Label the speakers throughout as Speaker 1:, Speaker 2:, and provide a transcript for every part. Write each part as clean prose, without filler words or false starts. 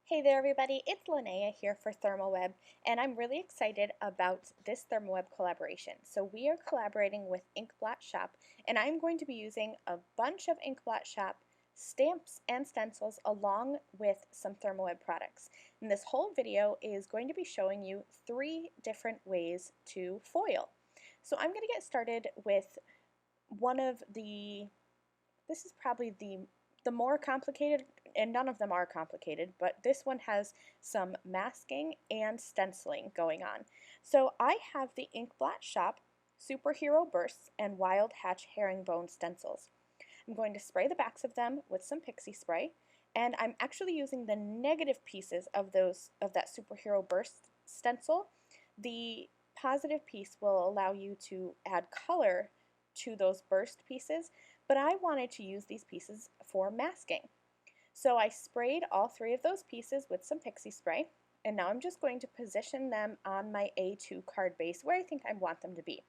Speaker 1: Hey there everybody, it's Lynnea here for ThermOWeb, and I'm really excited about this ThermOWeb collaboration. So we are collaborating with Blot Shop, and I'm going to be using a bunch of Blot Shop stamps and stencils along with some ThermOWeb products. And this whole video is going to be showing you 3 different ways to foil. So I'm going to get started with one of this is probably the more complicated, and none of them are complicated, but this one has some masking and stenciling going on. So I have the Blot Shop Superhero Bursts and Wild Hatch Herringbone stencils. I'm going to spray the backs of them with some pixie spray, and I'm actually using the negative pieces of that Superhero Burst stencil. The positive piece will allow you to add color to those burst pieces, but I wanted to use these pieces for masking. So I sprayed all 3 of those pieces with some pixie spray, and now I'm just going to position them on my A2 card base where I think I want them to be.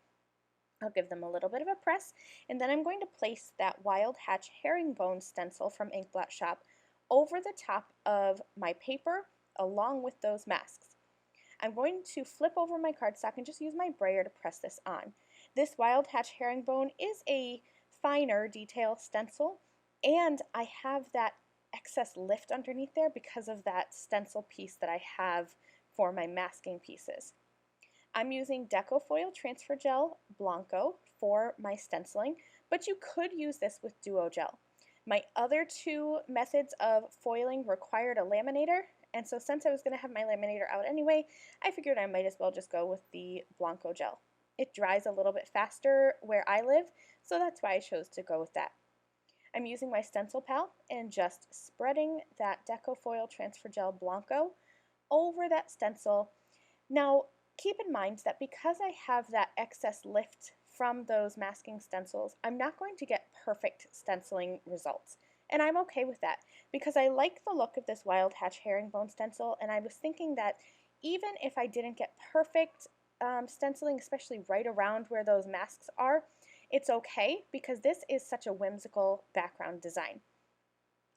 Speaker 1: I'll give them a little bit of a press, and then I'm going to place that Wild Hatch Herringbone stencil from Blot Shop over the top of my paper along with those masks. I'm going to flip over my cardstock and just use my brayer to press this on. This Wild Hatch Herringbone is a finer detail stencil, and I have that excess lift underneath there because of that stencil piece that I have for my masking pieces. I'm using Deco Foil Transfer Gel Blanco for my stenciling, but you could use this with Duo Gel. My other 2 methods of foiling required a laminator, and so since I was going to have my laminator out anyway, I figured I might as well just go with the Blanco gel. It dries a little bit faster where I live, so that's why I chose to go with that. I'm using my stencil pal and just spreading that Deco Foil Transfer Gel Blanco over that stencil. Now, keep in mind that because I have that excess lift from those masking stencils, I'm not going to get perfect stenciling results. And I'm okay with that because I like the look of this Wild Hatch Herringbone stencil, and I was thinking that even if I didn't get perfect stenciling, especially right around where those masks are, it's okay because this is such a whimsical background design.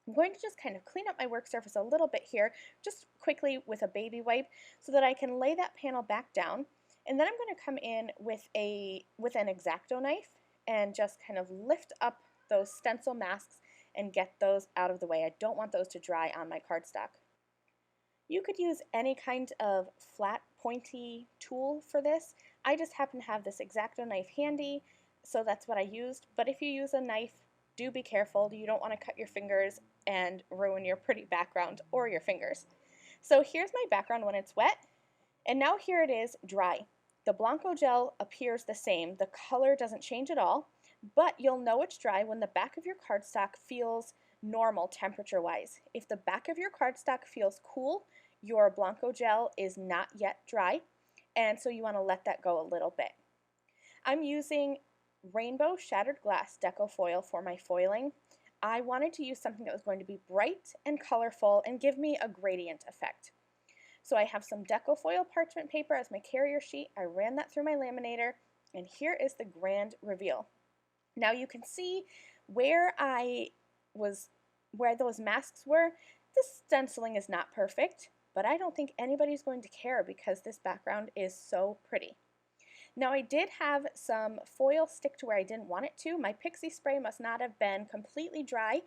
Speaker 1: I'm going to just kind of clean up my work surface a little bit here, just quickly with a baby wipe so that I can lay that panel back down. And then I'm going to come in with an X-Acto knife and just kind of lift up those stencil masks and get those out of the way. I don't want those to dry on my cardstock. You could use any kind of flat, pointy tool for this. I just happen to have this X-Acto knife handy, so that's what I used. But if you use a knife, do be careful. You don't want to cut your fingers and ruin your pretty background or your fingers. So here's my background when it's wet, and now here it is dry. The Blanco gel appears the same. The color doesn't change at all, but you'll know it's dry when the back of your cardstock feels normal temperature-wise. If the back of your cardstock feels cool, your Blanco gel is not yet dry, and so you want to let that go a little bit. I'm using Rainbow Shattered Glass Deco Foil for my foiling. I wanted to use something that was going to be bright and colorful and give me a gradient effect. So I have some Deco Foil parchment paper as my carrier sheet. I ran that through my laminator, and here is the grand reveal. Now you can see where those masks were. The stenciling is not perfect, but I don't think anybody's going to care because this background is so pretty. Now I did have some foil stick to where I didn't want it to. My pixie spray must not have been completely dry.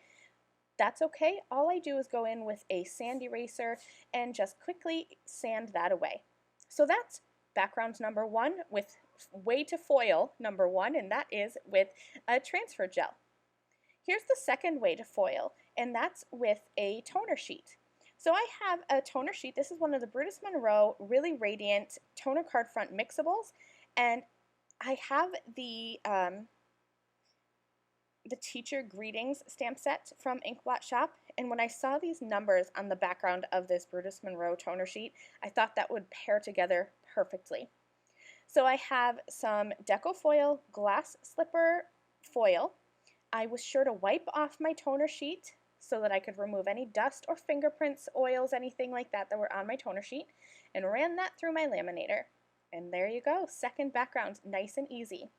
Speaker 1: That's okay. All I do is go in with a sand eraser and just quickly sand that away. So that's background number 1 with way to foil number 1, and that is with a transfer gel. Here's the second way to foil, and that's with a toner sheet. So I have a toner sheet. This is one of the Brutus Monroe Really Radiant Toner Card Front Mixables, and I have the Teacher Greetings stamp set from Blot Shop, and when I saw these numbers on the background of this Brutus Monroe toner sheet, I thought that would pair together perfectly. So I have some Deco Foil glass slipper foil. I was sure to wipe off my toner sheet so that I could remove any dust or fingerprints, oils, anything like that that were on my toner sheet, and ran that through my laminator. And there you go, second background, nice and easy.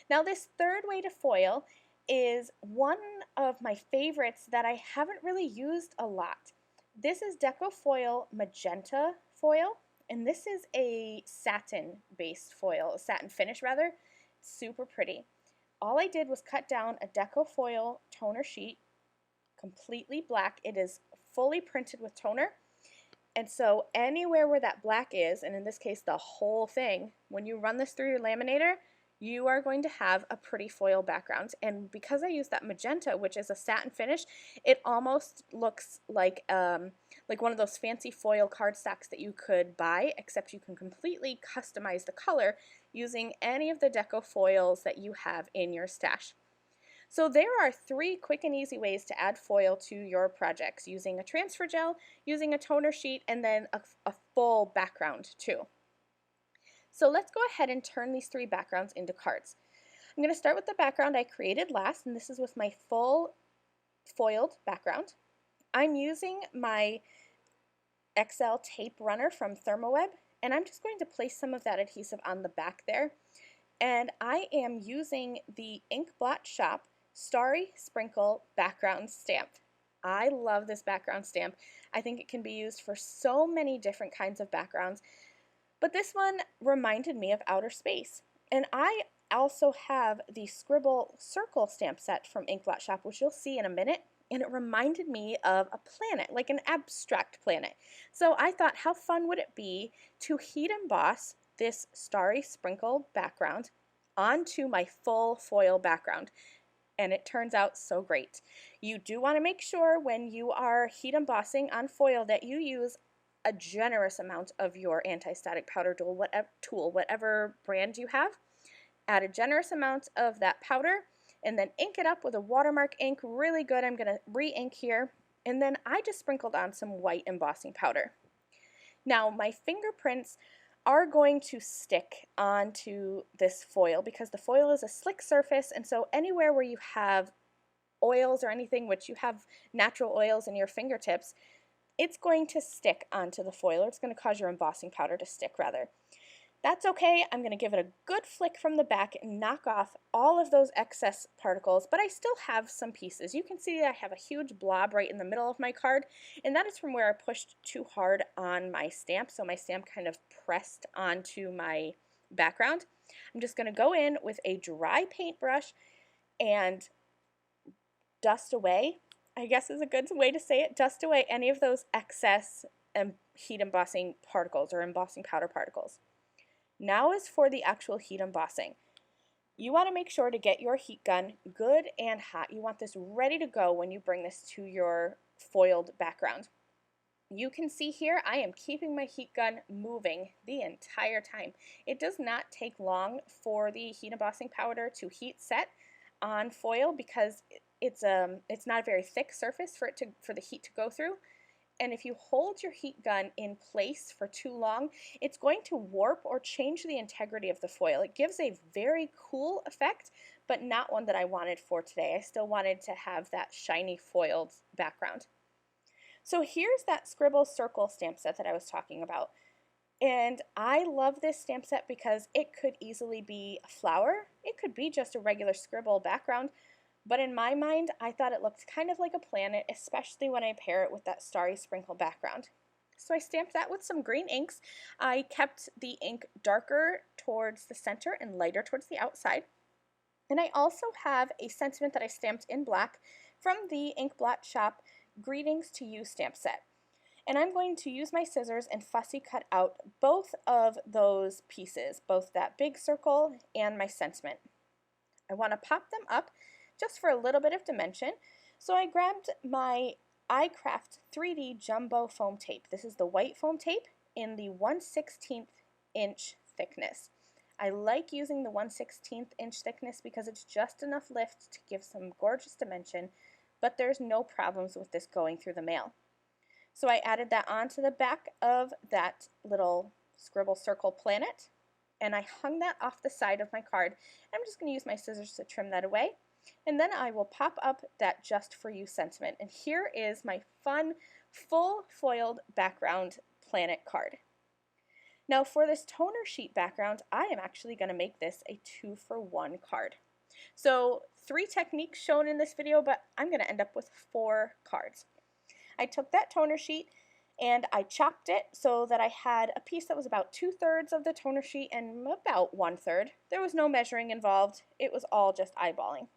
Speaker 1: Now this third way to foil is one of my favorites that I haven't really used a lot. This is Deco Foil Magenta Foil, and this is a satin-based foil, a satin finish rather. It's super pretty. All I did was cut down a Deco Foil toner sheet, completely black. It is fully printed with toner. And so anywhere where that black is, and in this case the whole thing, when you run this through your laminator, you are going to have a pretty foil background. And because I use that magenta, which is a satin finish, it almost looks like one of those fancy foil cardstocks that you could buy, except you can completely customize the color using any of the Deco foils that you have in your stash. So there are 3 quick and easy ways to add foil to your projects, using a transfer gel, using a toner sheet, and then a full background too. So let's go ahead and turn these 3 backgrounds into cards. I'm going to start with the background I created last, and this is with my full foiled background. I'm using my XL tape runner from ThermOWeb, and I'm just going to place some of that adhesive on the back there. And I am using the Ink Blot Shop Starry Sprinkle background stamp. I love this background stamp. I think it can be used for so many different kinds of backgrounds, but this one reminded me of outer space. And I also have the Scribble circle stamp set from Ink Blot Shop, which you'll see in a minute, and it reminded me of a planet, like an abstract planet. So I thought, how fun would it be to heat emboss this Starry Sprinkle background onto my full foil background? And it turns out so great. You do want to make sure when you are heat embossing on foil that you use a generous amount of your anti-static powder tool, whatever brand you have. Add a generous amount of that powder and then ink it up with a watermark ink really good. I'm going to re-ink here, and then I just sprinkled on some white embossing powder. Now my fingerprints are going to stick onto this foil because the foil is a slick surface, and so anywhere where you have oils or anything, which you have natural oils in your fingertips, it's going to stick onto the foil, or it's going to cause your embossing powder to stick rather. That's okay. I'm going to give it a good flick from the back and knock off all of those excess particles, but I still have some pieces. You can see that I have a huge blob right in the middle of my card, and that is from where I pushed too hard on my stamp, so my stamp kind of pressed onto my background. I'm just going to go in with a dry paintbrush and dust away, I guess is a good way to say it, dust away any of those excess heat embossing particles or embossing powder particles. Now is for the actual heat embossing. You want to make sure to get your heat gun good and hot. You want this ready to go when you bring this to your foiled background. You can see here I am keeping my heat gun moving the entire time. It does not take long for the heat embossing powder to heat set on foil because it's not a very thick surface for the heat to go through. And if you hold your heat gun in place for too long, it's going to warp or change the integrity of the foil. It gives a very cool effect, but not one that I wanted for today. I still wanted to have that shiny foiled background. So here's that Scribble circle stamp set that I was talking about. And I love this stamp set because it could easily be a flower. It could be just a regular Scribble background. But in my mind, I thought it looked kind of like a planet, especially when I pair it with that Starry Sprinkle background. So I stamped that with some green inks. I kept the ink darker towards the center and lighter towards the outside. And I also have a sentiment that I stamped in black from the Ink Blot Shop Greetings to You stamp set. And I'm going to use my scissors and fussy cut out both of those pieces, both that big circle and my sentiment. I want to pop them up just for a little bit of dimension. So I grabbed my iCraft 3D Jumbo Foam Tape. This is the white foam tape in the 1/16 inch thickness. I like using the 1/16 inch thickness because it's just enough lift to give some gorgeous dimension, but there's no problems with this going through the mail. So I added that onto the back of that little Scribble circle planet, and I hung that off the side of my card. I'm just going to use my scissors to trim that away. And then I will pop up that Just For You sentiment. And here is my fun, full foiled background planet card. Now for this toner sheet background, I am actually going to make this a 2-for-1 card. So 3 techniques shown in this video, but I'm going to end up with 4 cards. I took that toner sheet and I chopped it so that I had a piece that was about 2/3 of the toner sheet and about 1/3. There was no measuring involved. It was all just eyeballing.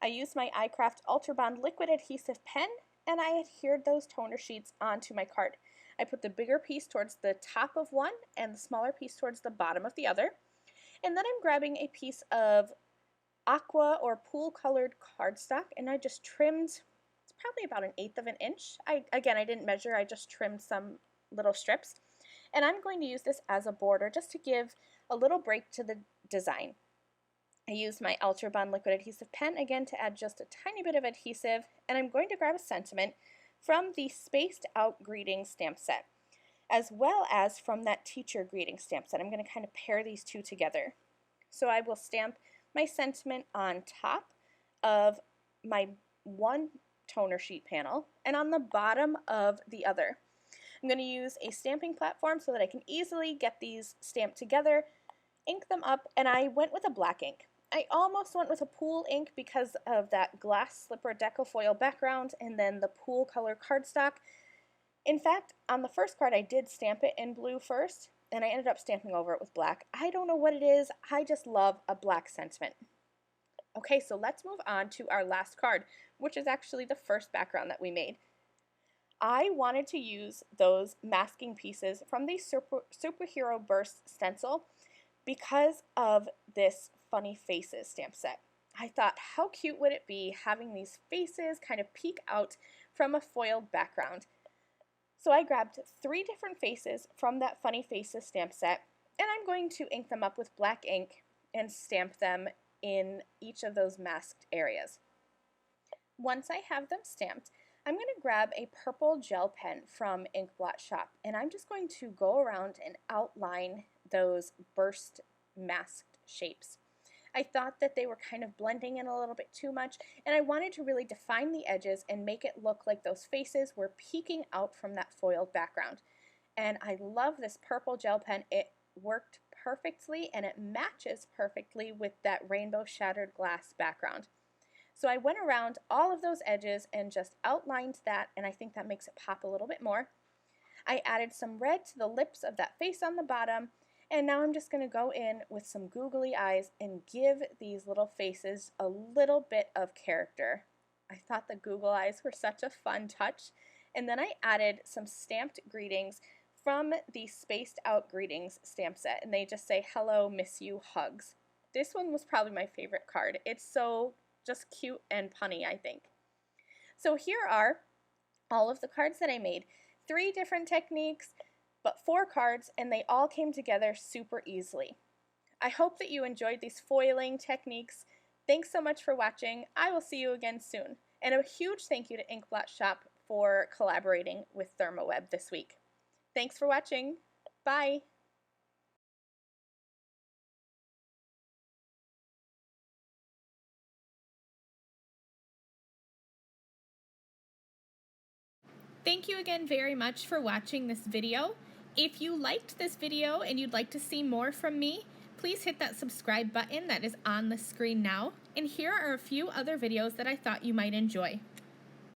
Speaker 1: I used my iCraft Ultra Bond liquid adhesive pen and I adhered those toner sheets onto my card. I put the bigger piece towards the top of one and the smaller piece towards the bottom of the other. And then I'm grabbing a piece of aqua or pool colored cardstock and I just trimmed, it's probably about 1/8 of an inch. Again, I didn't measure, I just trimmed some little strips. And I'm going to use this as a border just to give a little break to the design. I used my Ultra Bond liquid adhesive pen again to add just a tiny bit of adhesive, and I'm going to grab a sentiment from the Spaced Out Greeting stamp set, as well as from that Teacher Greeting stamp set. I'm going to kind of pair these two together. So I will stamp my sentiment on top of my one toner sheet panel and on the bottom of the other. I'm going to use a stamping platform so that I can easily get these stamped together, ink them up, and I went with a black ink. I almost went with a pool ink because of that glass slipper Deco Foil background and then the pool color cardstock. In fact, on the first card I did stamp it in blue first, and I ended up stamping over it with black. I don't know what it is, I just love a black sentiment. Okay, so let's move on to our last card, which is actually the first background that we made. I wanted to use those masking pieces from the Superhero Burst stencil because of this Funny Faces stamp set. I thought, how cute would it be having these faces kind of peek out from a foiled background? So I grabbed 3 different faces from that Funny Faces stamp set, and I'm going to ink them up with black ink and stamp them in each of those masked areas. Once I have them stamped, I'm going to grab a purple gel pen from Ink Blot Shop, and I'm just going to go around and outline those burst masked shapes. I thought that they were kind of blending in a little bit too much, and I wanted to really define the edges and make it look like those faces were peeking out from that foiled background. And I love this purple gel pen. It worked perfectly and it matches perfectly with that rainbow shattered glass background. So I went around all of those edges and just outlined that, and I think that makes it pop a little bit more. I added some red to the lips of that face on the bottom, and now I'm just going to go in with some googly eyes and give these little faces a little bit of character. I thought the Google eyes were such a fun touch. And then I added some stamped greetings from the Spaced Out Greetings stamp set, and they just say, "Hello, miss you, hugs." This one was probably my favorite card. It's so just cute and punny, I think. So here are all of the cards that I made. 3 different techniques, but 4 cards, and they all came together super easily. I hope that you enjoyed these foiling techniques. Thanks so much for watching. I will see you again soon. And a huge thank you to Ink Blot Shop for collaborating with ThermOWeb this week. Thanks for watching. Bye. Thank you again very much for watching this video. If you liked this video and you'd like to see more from me, please hit that subscribe button that is on the screen now. And here are a few other videos that I thought you might enjoy.